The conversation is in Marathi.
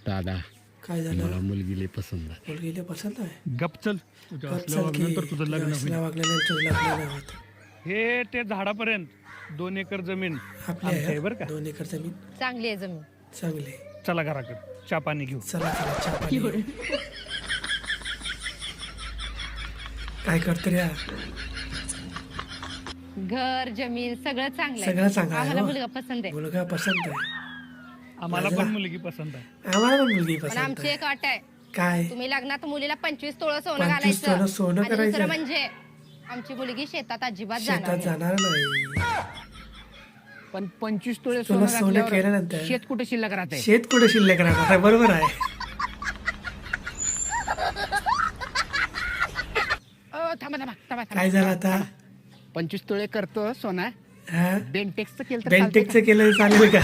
दादा काय झालं मला मुलगीले पसंत आहे. मुलगीला पसंत आहे गप चल तुझ्या चल असल्या की वागण्यानंतर तुझं लग्न होईल. असल्या वागल्यानंतर तुझं लग्न नाही होत. हे ते झाडापर्यंत 2 एकर जमीन आपली आमची आहे आहे बरं का. 2 एकर जमीन चांगली आहे जमीन. चांगली आहे. चला घराकडे चहा पाणी घेऊ. चला चला चहा पाणी घेऊ. काय करतो रे घर जमीन सगळं चांगलं आहे. सगळं चांगलं आहे, आम्हाला हो. मुलगा पसंत आहे. मुलगा पसंत आहे आम्हाला पण मुलगी पसंत आहे. आम्हाला पण मुलगी पण पसंत आमची आहे एक अट आहे. काय तुम्ही लग्नात मुलीला 25 तोळं सोनं 25 तोळं घालायचं. सोनं आणि करायचं. दुसरं म्हणजे आमची मुलगी शेतात अजिबात शेतात जाणार नाही. जाणार नाही पण 25 तोळे तुला सोनं सोनं घातल्यावर केल्यानंतर शेत कुठे शिल्लक राहते? शेत कुठे शिल्लक राहणार आहे? बरोबर आहे थांबा थांबा थांबा काय झालं आता 25 तोळे करतो सोना हा बेंटेक्सचं केलं तर बेंटेकचं केलं तर चालेल का